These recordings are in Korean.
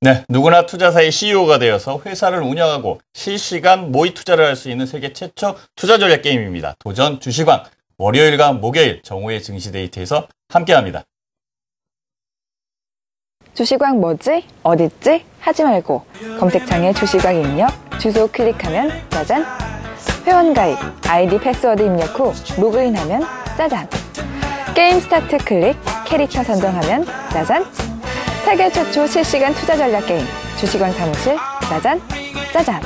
네, 누구나 투자사의 CEO가 되어서 회사를 운영하고 실시간 모의 투자를 할 수 있는 세계 최초 투자 전략 게임입니다. 도전 주식왕, 월요일과 목요일 정오의 증시 데이트에서 함께합니다. 주식왕 뭐지? 어딨지? 하지 말고 검색창에 주식왕 입력, 주소 클릭하면 짜잔! 회원가입, 아이디 패스워드 입력 후 로그인하면 짜잔! 게임 스타트 클릭, 캐릭터 선정하면 짜잔! 세계 최초 실시간 투자 전략 게임 주식왕 사무실 짜잔! 짜잔!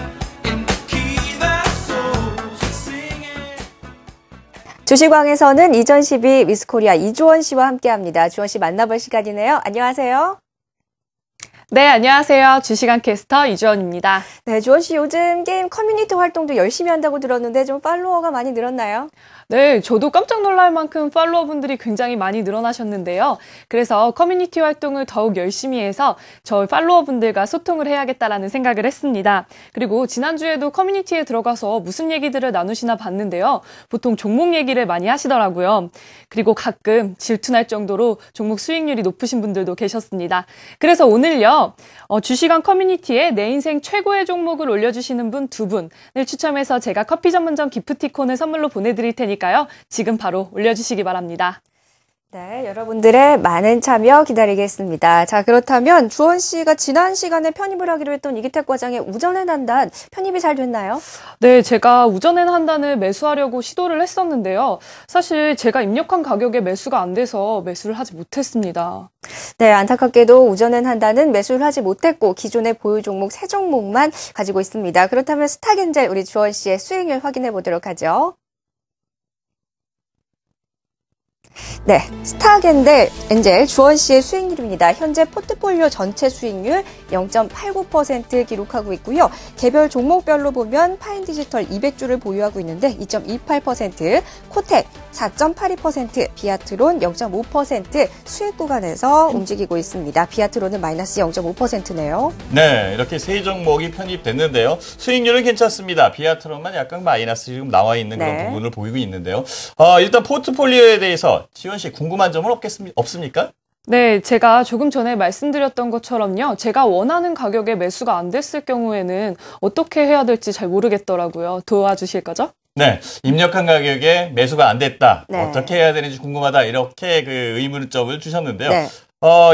주식왕에서는 2012 미스코리아 이주원 씨와 함께합니다. 주원 씨 만나볼 시간이네요. 안녕하세요. 네, 안녕하세요. 주식왕 캐스터 이주원입니다. 네, 주원 씨 요즘 게임 커뮤니티 활동도 열심히 한다고 들었는데 좀 팔로워가 많이 늘었나요? 네, 저도 깜짝 놀랄 만큼 팔로워분들이 굉장히 많이 늘어나셨는데요. 그래서 커뮤니티 활동을 더욱 열심히 해서 저 팔로워분들과 소통을 해야겠다라는 생각을 했습니다. 그리고 지난주에도 커뮤니티에 들어가서 무슨 얘기들을 나누시나 봤는데요. 보통 종목 얘기를 많이 하시더라고요. 그리고 가끔 질투날 정도로 종목 수익률이 높으신 분들도 계셨습니다. 그래서 오늘요. 주식왕 커뮤니티에 내 인생 최고의 종목을 올려주시는 분 2분을 추첨해서 제가 커피 전문점 기프티콘을 선물로 보내드릴 테니까요. 지금 바로 올려주시기 바랍니다. 네, 여러분들의 많은 참여 기다리겠습니다. 자, 그렇다면 주원 씨가 지난 시간에 편입을 하기로 했던 이기택 과장의 우전의 한단 편입이 잘 됐나요? 네, 제가 우전의 한단을 매수하려고 시도를 했었는데요. 사실 제가 입력한 가격에 매수가 안 돼서 매수를 하지 못했습니다. 네, 안타깝게도 우전의 한단은 매수를 하지 못했고 기존의 보유 종목 3종목만 가지고 있습니다. 그렇다면 스탁엔젤 우리 주원 씨의 수익률 확인해 보도록 하죠. 네, 스탁엔젤 주원 씨의 수익률입니다. 현재 포트폴리오 전체 수익률 0.89% 기록하고 있고요. 개별 종목별로 보면 파인디지털 200주를 보유하고 있는데 2.28%, 코텍 4.82%, 비아트론 0.5% 수익 구간에서 움직이고 있습니다. 비아트론은 마이너스 0.5%네요. 네, 이렇게 세 종목이 편입됐는데요. 수익률은 괜찮습니다. 비아트론만 약간 마이너스 지금 나와 있는 그런 부분을 보이고 있는데요. 일단 포트폴리오에 대해서 지원 씨 궁금한 점은 없습니까? 네, 제가 조금 전에 말씀드렸던 것처럼요. 제가 원하는 가격에 매수가 안 됐을 경우에는 어떻게 해야 될지 잘 모르겠더라고요. 도와주실 거죠? 네, 입력한 가격에 매수가 안 됐다. 네. 어떻게 해야 되는지 궁금하다. 이렇게 그 의문점을 주셨는데요. 네.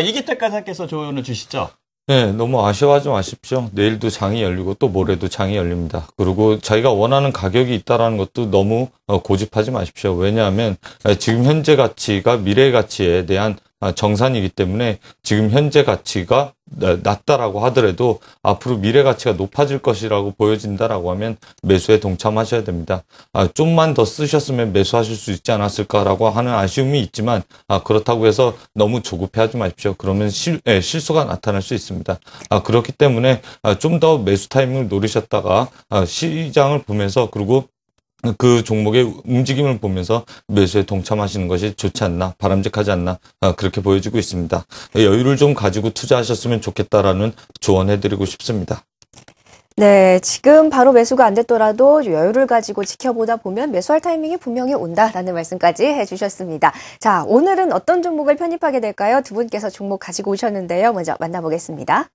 이기택 과장께서 조언을 주시죠. 네, 너무 아쉬워하지 마십시오. 내일도 장이 열리고 또 모레도 장이 열립니다. 그리고 자기가 원하는 가격이 있다라는 것도 너무 고집하지 마십시오. 왜냐하면 지금 현재 가치가 미래 가치에 대한 정산이기 때문에 지금 현재 가치가 낮다라고 하더라도 앞으로 미래 가치가 높아질 것이라고 보여진다라고 하면 매수에 동참하셔야 됩니다. 좀만 더 쓰셨으면 매수하실 수 있지 않았을까라고 하는 아쉬움이 있지만 그렇다고 해서 너무 조급해하지 마십시오. 그러면 실수가 나타날 수 있습니다. 그렇기 때문에 좀 더 매수 타이밍을 노리셨다가 시장을 보면서 그리고 그 종목의 움직임을 보면서 매수에 동참하시는 것이 좋지 않나, 바람직하지 않나 그렇게 보여지고 있습니다. 여유를 좀 가지고 투자하셨으면 좋겠다라는 조언해드리고 싶습니다. 네, 지금 바로 매수가 안 됐더라도 여유를 가지고 지켜보다 보면 매수할 타이밍이 분명히 온다라는 말씀까지 해주셨습니다. 자, 오늘은 어떤 종목을 편입하게 될까요? 두 분께서 종목 가지고 오셨는데요. 먼저 만나보겠습니다.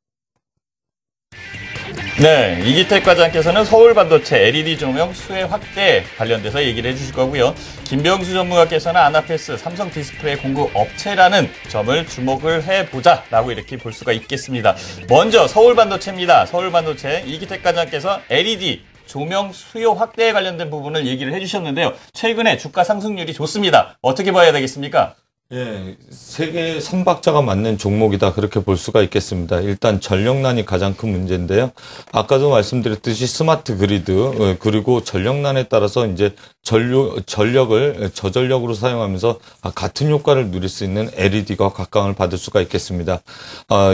네, 이기택 과장께서는 서울반도체 LED 조명 수혜 확대 관련돼서 얘기를 해주실 거고요. 김병수 전문가께서는 아나페스 삼성 디스플레이 공급 업체라는 점을 주목을 해보자라고 이렇게 볼 수가 있겠습니다. 먼저 서울반도체입니다. 서울반도체 이기택 과장께서 LED 조명 수요 확대에 관련된 부분을 얘기를 해주셨는데요. 최근에 주가 상승률이 좋습니다. 어떻게 봐야 되겠습니까? 예, 세계 3박자가 맞는 종목이다 그렇게 볼 수가 있겠습니다. 일단 전력난이 가장 큰 문제인데요. 아까도 말씀드렸듯이 스마트 그리드 그리고 전력난에 따라서 이제 전력을 저전력으로 사용하면서 같은 효과를 누릴 수 있는 LED가 각광을 받을 수가 있겠습니다.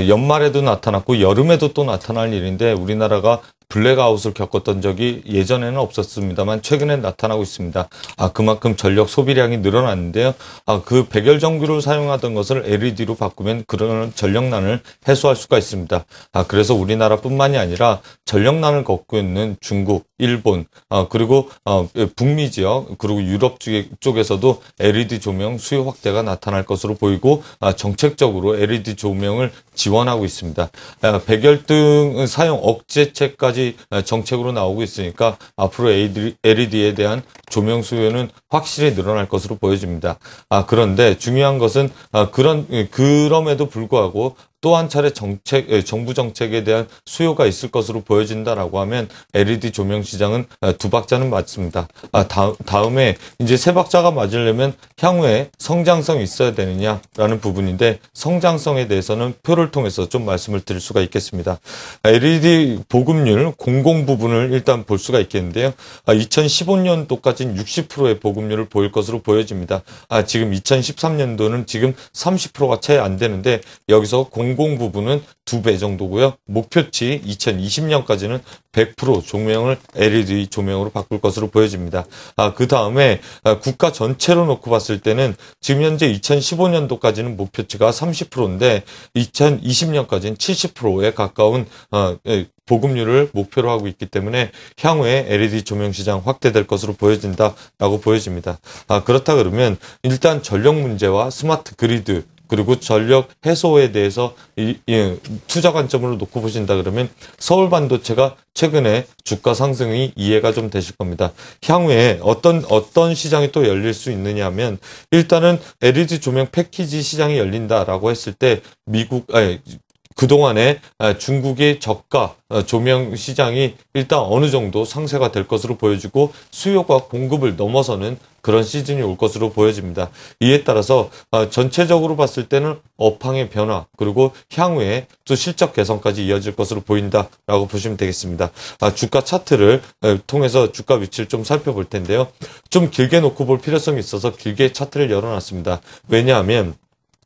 연말에도 나타났고 여름에도 또 나타날 일인데 우리나라가 블랙아웃을 겪었던 적이 예전에는 없었습니다만 최근에 나타나고 있습니다. 그만큼 전력 소비량이 늘어났는데요. 그 백열전구를 사용하던 것을 LED로 바꾸면 그런 전력난을 해소할 수가 있습니다. 그래서 우리나라뿐만이 아니라 전력난을 겪고 있는 중국, 일본, 그리고 북미 지역, 그리고 유럽 쪽에서도 LED 조명 수요 확대가 나타날 것으로 보이고 정책적으로 LED 조명을 지원하고 있습니다. 백열등 사용 억제책까지 정책으로 나오고 있으니까 앞으로 LED에 대한 조명 수요는 확실히 늘어날 것으로 보여집니다. 그런데 중요한 것은 그럼에도 불구하고 또 한 차례 정부 정책에 대한 수요가 있을 것으로 보여진다라고 하면 LED 조명 시장은 두 박자는 맞습니다. 다음에 이제 세 박자가 맞으려면 향후에 성장성이 있어야 되느냐라는 부분인데 성장성에 대해서는 표를 통해서 좀 말씀을 드릴 수가 있겠습니다. LED 보급률 공공 부분을 일단 볼 수가 있겠는데요. 2015년도까지는 60%의 보급률을 보일 것으로 보여집니다. 지금 2013년도는 지금 30%가 채 안 되는데 여기서 공공 부분은 2배 정도고요. 목표치 2020년까지는 100% 조명을 LED 조명으로 바꿀 것으로 보여집니다. 그 다음에 국가 전체로 놓고 봤을 때는 지금 현재 2015년도까지는 목표치가 30%인데 2020년까지는 70%에 가까운 보급률을 목표로 하고 있기 때문에 향후에 LED 조명 시장 확대될 것으로 보여진다라고 보여집니다. 그렇다 그러면 일단 전력 문제와 스마트 그리드 그리고 전력 해소에 대해서 투자 관점으로 놓고 보신다 그러면 서울 반도체가 최근에 주가 상승이 이해가 좀 되실 겁니다. 향후에 어떤 시장이 또 열릴 수 있느냐 하면 일단은 LED 조명 패키지 시장이 열린다라고 했을 때 그동안에 중국의 저가 조명 시장이 일단 어느 정도 상쇄가 될 것으로 보여지고 수요가 공급을 넘어서는 그런 시즌이 올 것으로 보여집니다. 이에 따라서 전체적으로 봤을 때는 업황의 변화 그리고 향후에 또 실적 개선까지 이어질 것으로 보인다라고 보시면 되겠습니다. 주가 차트를 통해서 주가 위치를 좀 살펴볼 텐데요. 좀 길게 놓고 볼 필요성이 있어서 길게 차트를 열어놨습니다. 왜냐하면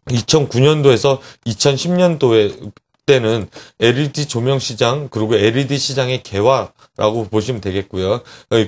2009년도에서 2010년도에 때는 LED 조명 시장 그리고 LED 시장의 개화라고 보시면 되겠고요.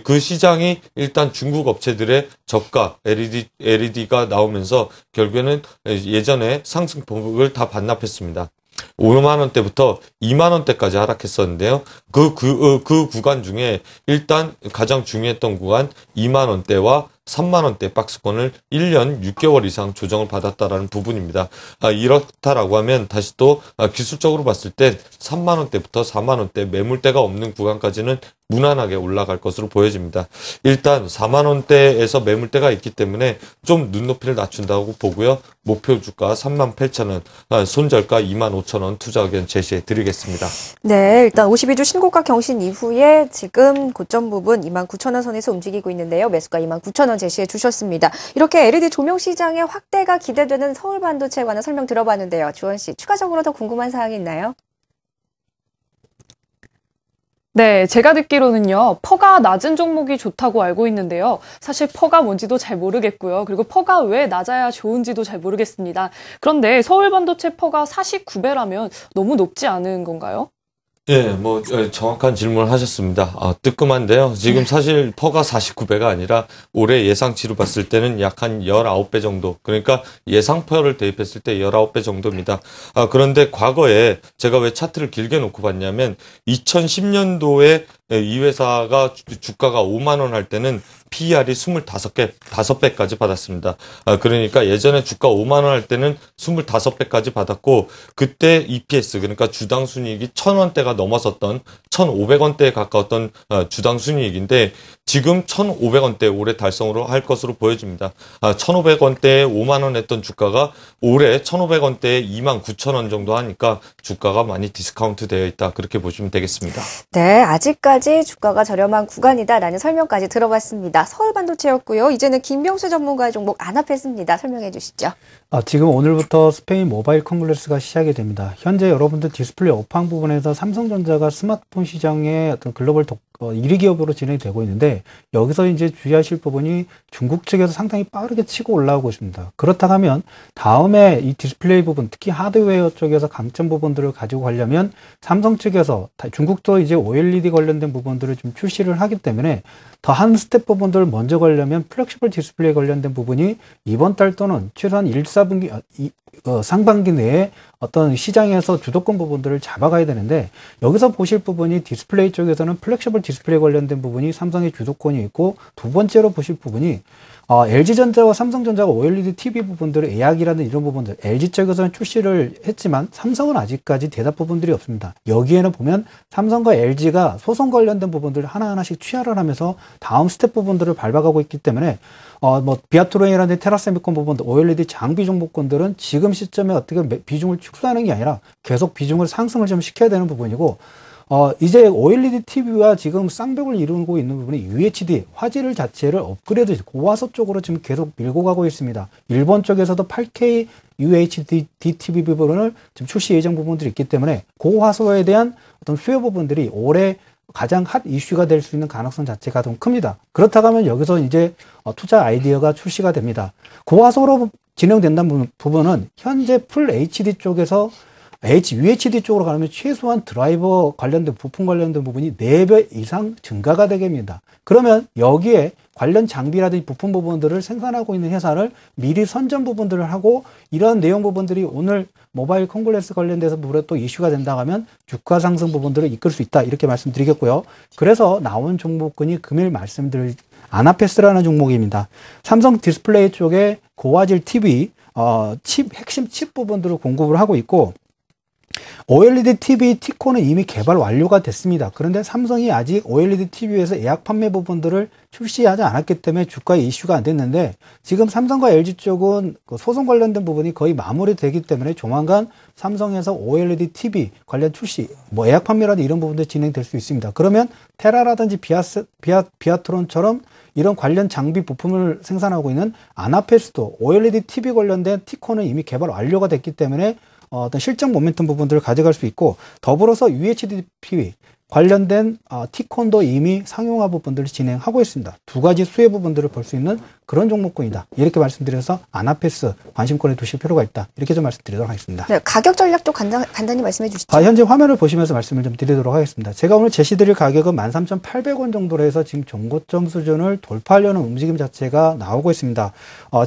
그 시장이 일단 중국 업체들의 저가 LED가 나오면서 결국에는 예전에 상승폭을 다 반납했습니다. 5만 원대부터 2만 원대까지 하락했었는데요. 그 구간 중에 일단 가장 중요했던 구간 2만 원대와 3만 원대 박스권을 1년 6개월 이상 조정을 받았다라는 부분입니다. 이렇다라고 하면 다시 또 기술적으로 봤을 때 3만 원대부터 4만 원대 매물대가 없는 구간까지는 무난하게 올라갈 것으로 보여집니다. 일단 4만 원대에서 매물대가 있기 때문에 좀 눈높이를 낮춘다고 보고요. 목표 주가 38,000원, 손절가 25,000원 투자 의견 제시해 드리겠습니다. 네, 일단 52주 신고가 경신 이후에 지금 고점 부분 29,000원 선에서 움직이고 있는데요. 매수가 29,000원 제시해 주셨습니다. 이렇게 LED 조명 시장의 확대가 기대되는 서울 반도체에 관한 설명 들어봤는데요. 주원 씨, 추가적으로 더 궁금한 사항이 있나요? 네, 제가 듣기로는요, 퍼가 낮은 종목이 좋다고 알고 있는데요. 사실 퍼가 뭔지도 잘 모르겠고요. 그리고 퍼가 왜 낮아야 좋은지도 잘 모르겠습니다. 그런데 서울 반도체 퍼가 49배라면 너무 높지 않은 건가요? 예, 정확한 질문을 하셨습니다. 뜨끔한데요. 지금 사실 퍼가 49배가 아니라 올해 예상치로 봤을 때는 약 한 19배 정도. 그러니까 예상퍼를 대입했을 때 19배 정도입니다. 그런데 과거에 제가 왜 차트를 길게 놓고 봤냐면 2010년도에 이 회사가 주가가 5만 원 할 때는 PER이 5배까지 받았습니다. 그러니까 예전에 주가 5만 원 할 때는 25배까지 받았고 그때 EPS 그러니까 주당 순이익이 1,000원대가 넘어섰던 1,500원대에 가까웠던 주당 순이익인데 지금 1,500원대 올해 달성으로 할 것으로 보여집니다. 1,500원대에 5만 원 했던 주가가 올해 1,500원대에 29,000원 정도 하니까 주가가 많이 디스카운트 되어 있다. 그렇게 보시면 되겠습니다. 네, 아직까지 주가가 저렴한 구간이다라는 설명까지 들어봤습니다. 서울 반도체였고요. 이제는 김병수 전문가의 종목 안압했습니다. 설명해 주시죠. 지금 오늘부터 스페인 모바일 콩글레스가 시작이 됩니다. 현재 여러분들 디스플레이 업황 부분에서 삼성전자가 스마트폰 시장의 어떤 글로벌 1위 기업으로 진행이 되고 있는데 여기서 이제 주의하실 부분이 중국 측에서 상당히 빠르게 치고 올라오고 있습니다. 그렇다고 하면 다음에 이 디스플레이 부분, 특히 하드웨어 쪽에서 강점 부분들을 가지고 가려면 삼성 측에서 중국도 이제 OLED 관련된 부분들을 좀 출시를 하기 때문에 더 한 스텝 부분들을 먼저 가려면 플렉시블 디스플레이 관련된 부분이 이번 달 또는 최소한 1-4분기 상반기 내에 어떤 시장에서 주도권 부분들을 잡아가야 되는데 여기서 보실 부분이 디스플레이 쪽에서는 플렉시블 디스플레이 관련된 부분이 삼성의 주도권이 있고 두 번째로 보실 부분이 LG전자와 삼성전자가 OLED TV 부분들을 예약이라든 이런 부분들 LG 쪽에서는 출시를 했지만 삼성은 아직까지 대답 부분들이 없습니다. 여기에는 보면 삼성과 LG가 소송 관련된 부분들을 하나하나씩 취하를 하면서 다음 스텝 부분들을 밟아가고 있기 때문에 비아트론이라든지 테라세미콘 부분들, OLED 장비 종목군들은 지금 시점에 어떻게 비중을 축소하는 게 아니라 계속 비중을 상승을 좀 시켜야 되는 부분이고, 이제 OLED TV와 지금 쌍벽을 이루고 있는 부분이 UHD, 화질 자체를 업그레이드, 고화소 쪽으로 지금 계속 밀고 가고 있습니다. 일본 쪽에서도 8K UHD TV 부분을 지금 출시 예정 부분들이 있기 때문에 고화소에 대한 어떤 수요 부분들이 올해 가장 핫 이슈가 될 수 있는 가능성 자체가 좀 큽니다. 그렇다고 하면 여기서 이제 투자 아이디어가 출시가 됩니다. 고화소로 진행된다는 부분은 현재 풀 HD 쪽에서 UHD 쪽으로 가면 최소한 드라이버 관련된 부품 관련된 부분이 4배 이상 증가가 되게 됩니다. 그러면 여기에 관련 장비라든지 부품 부분들을 생산하고 있는 회사를 미리 선전 부분들을 하고 이런 내용 부분들이 오늘 모바일 콩글레스 관련돼서 또 이슈가 된다고 하면 주가 상승 부분들을 이끌 수 있다 이렇게 말씀드리겠고요. 그래서 나온 종목군이 금일 말씀드릴 아나페스라는 종목입니다. 삼성 디스플레이 쪽에 고화질 TV 핵심 칩 부분들을 공급을 하고 있고 OLED TV T콘은 이미 개발 완료가 됐습니다. 그런데 삼성이 아직 OLED TV에서 예약 판매 부분들을 출시하지 않았기 때문에 주가에 이슈가 안 됐는데 지금 삼성과 LG 쪽은 소송 관련된 부분이 거의 마무리되기 때문에 조만간 삼성에서 OLED TV 관련 출시, 예약 판매라든지 이런 부분들이 진행될 수 있습니다. 그러면 테라라든지 비아트론처럼 이런 관련 장비 부품을 생산하고 있는 아나페스도 OLED TV 관련된 T콘은 이미 개발 완료가 됐기 때문에 어떤 실적 모멘텀 부분들을 가져갈 수 있고 더불어서 UHD TV 관련된 T콘도 이미 상용화 부분들을 진행하고 있습니다. 두 가지 수혜 부분들을 볼 수 있는 그런 종목군이다. 이렇게 말씀드려서 아나페스 관심권에 두실 필요가 있다. 이렇게 좀 말씀드리도록 하겠습니다. 네, 가격 전략도 간단히 말씀해 주시죠. 현재 화면을 보시면서 말씀을 좀 드리도록 하겠습니다. 제가 오늘 제시드릴 가격은 13,800원 정도로 해서 지금 종고점 수준을 돌파하려는 움직임 자체가 나오고 있습니다.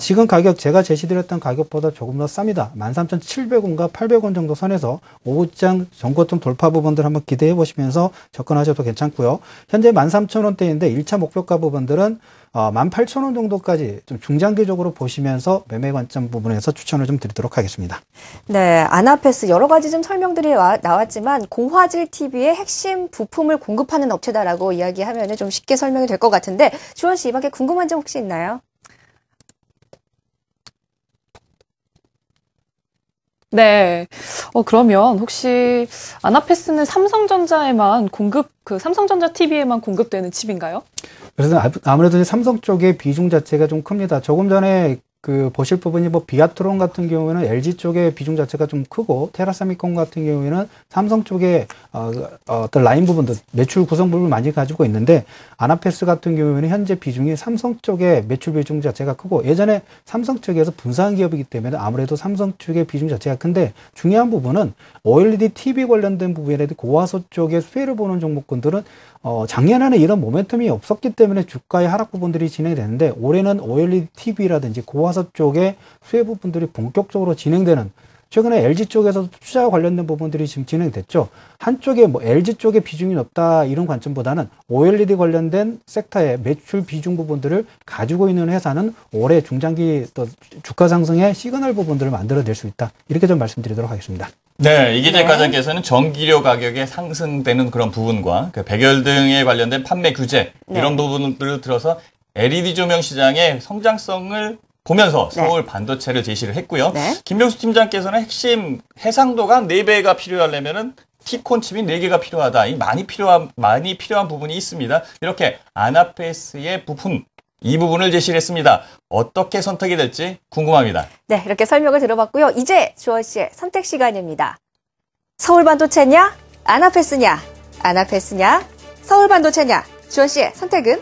지금 가격 제가 제시드렸던 가격보다 조금 더 쌉니다. 13,700원과 800원 정도 선에서 오후장 종고점 돌파 부분들 한번 기대해 보시면서 접근하셔도 괜찮고요. 현재 13,000원대인데 1차 목표가 부분들은 18,000원 정도까지 좀 중장기적으로 보시면서 매매 관점 부분에서 추천을 좀 드리도록 하겠습니다. 네, 아나페스 여러 가지 좀 설명들이 나왔지만 고화질 TV의 핵심 부품을 공급하는 업체다라고 이야기하면 좀 쉽게 설명이 될 것 같은데 주원 씨, 이 밖에 궁금한 점 혹시 있나요? 네. 그러면 혹시 아나페스는 삼성전자에만 삼성전자 TV에만 공급되는 칩인가요? 그래서 아무래도 삼성 쪽의 비중 자체가 좀 큽니다. 조금 전에 보실 부분이 비아트론 같은 경우에는 LG 쪽의 비중 자체가 좀 크고 테라세미콘 같은 경우에는 삼성 쪽의 어떤 라인 부분도 매출 구성 부분을 많이 가지고 있는데 아나페스 같은 경우에는 현재 비중이 삼성 쪽의 매출 비중 자체가 크고 예전에 삼성 쪽에서 분사한 기업이기 때문에 아무래도 삼성 쪽의 비중 자체가 큰데 중요한 부분은 OLED TV 관련된 부분이라든지 고화소 쪽의 수혜를 보는 종목군들은 작년에는 이런 모멘텀이 없었기 때문에 주가의 하락 부분들이 진행되는데 올해는 OLED TV라든지 고화소 쪽의 수혜 부분들이 본격적으로 진행되는 최근에 LG 쪽에서도 투자와 관련된 부분들이 지금 진행됐죠. 한쪽에 LG 쪽의 비중이 높다 이런 관점보다는 OLED 관련된 섹터의 매출 비중 부분들을 가지고 있는 회사는 올해 중장기 또 주가 상승의 시그널 부분들을 만들어낼 수 있다. 이렇게 좀 말씀드리도록 하겠습니다. 네, 이기재 과장께서는 전기료 가격에 상승되는 그런 부분과 백열 등에 관련된 판매 규제 이런 부분들을 들어서 LED 조명 시장의 성장성을 보면서 서울 반도체를 제시를 했고요. 김병수 팀장께서는 핵심 해상도가 4배가 필요하려면은 T콘 칩이 4개가 필요하다. 많이 필요한 부분이 있습니다. 이렇게 아나페스의 부품 이 부분을 제시를 했습니다. 어떻게 선택이 될지 궁금합니다. 네, 이렇게 설명을 들어봤고요. 이제 주원 씨의 선택 시간입니다. 서울 반도체냐? 아나페스냐? 아나페스냐? 서울 반도체냐? 주원 씨의 선택은?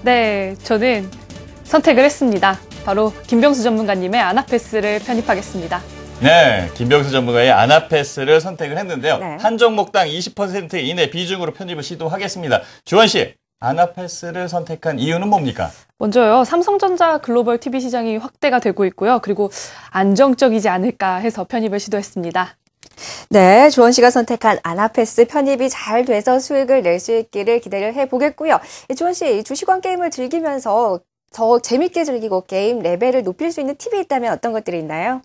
네, 저는 선택을 했습니다. 바로 김병수 전문가님의 아나패스를 편입하겠습니다. 네, 김병수 전문가의 아나패스를 선택을 했는데요. 네. 한 종목당 20% 이내 비중으로 편입을 시도하겠습니다. 주원 씨, 아나패스를 선택한 이유는 뭡니까? 먼저요, 삼성전자 글로벌 TV 시장이 확대가 되고 있고요. 그리고 안정적이지 않을까 해서 편입을 시도했습니다. 네, 주원 씨가 선택한 아나패스 편입이 잘 돼서 수익을 낼 수 있기를 기대를 해보겠고요. 주원 씨, 주식왕 게임을 즐기면서 더 재밌게 즐기고 게임 레벨을 높일 수 있는 팁이 있다면 어떤 것들이 있나요?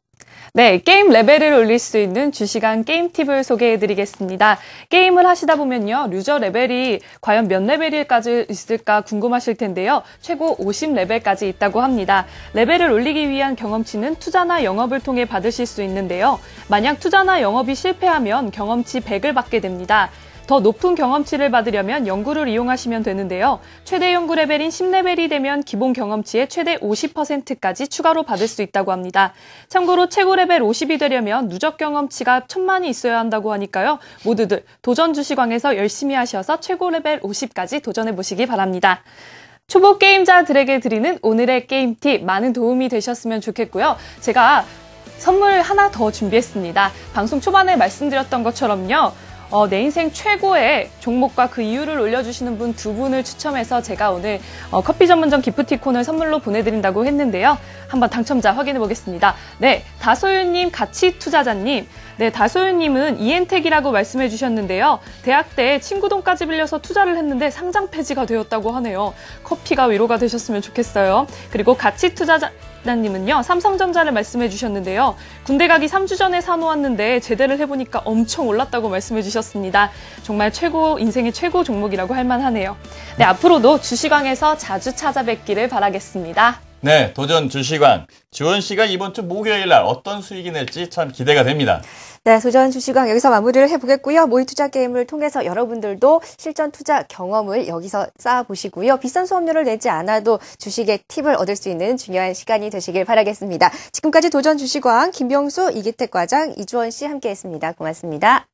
네, 게임 레벨을 올릴 수 있는 주시간 게임 팁을 소개해드리겠습니다. 게임을 하시다 보면요, 유저 레벨이 과연 몇 레벨일까지 있을까 궁금하실 텐데요. 최고 50레벨까지 있다고 합니다. 레벨을 올리기 위한 경험치는 투자나 영업을 통해 받으실 수 있는데요. 만약 투자나 영업이 실패하면 경험치 100을 받게 됩니다. 더 높은 경험치를 받으려면 연구를 이용하시면 되는데요. 최대 연구 레벨인 10레벨이 되면 기본 경험치의 최대 50%까지 추가로 받을 수 있다고 합니다. 참고로 최고 레벨 50이 되려면 누적 경험치가 1000만이 있어야 한다고 하니까요. 모두들 도전 주식왕에서 열심히 하셔서 최고 레벨 50까지 도전해 보시기 바랍니다. 초보 게임자들에게 드리는 오늘의 게임 팁 많은 도움이 되셨으면 좋겠고요. 제가 선물 하나 더 준비했습니다. 방송 초반에 말씀드렸던 것처럼요. 내 인생 최고의 종목과 그 이유를 올려주시는 분 2분을 추첨해서 제가 오늘 커피 전문점 기프티콘을 선물로 보내드린다고 했는데요. 한번 당첨자 확인해 보겠습니다. 네, 다소윤님, 가치투자자님. 네, 다소윤님은 이엔텍이라고 말씀해 주셨는데요. 대학 때 친구 돈까지 빌려서 투자를 했는데 상장 폐지가 되었다고 하네요. 커피가 위로가 되셨으면 좋겠어요. 그리고 가치투자자님은요, 삼성전자를 말씀해 주셨는데요. 군대 가기 3주 전에 사놓았는데 제대를 해보니까 엄청 올랐다고 말씀해 주셨습니다. 정말 인생의 최고 종목이라고 할 만하네요. 네, 앞으로도 주식왕에서 자주 찾아뵙기를 바라겠습니다. 네, 도전 주식왕. 주원 씨가 이번 주 목요일 날 어떤 수익이 낼지 참 기대가 됩니다. 네, 도전 주식왕 여기서 마무리를 해보겠고요. 모의 투자 게임을 통해서 여러분들도 실전 투자 경험을 여기서 쌓아보시고요. 비싼 수업료를 내지 않아도 주식의 팁을 얻을 수 있는 중요한 시간이 되시길 바라겠습니다. 지금까지 도전 주식왕 김병수, 이기택 과장, 이주원 씨 함께했습니다. 고맙습니다.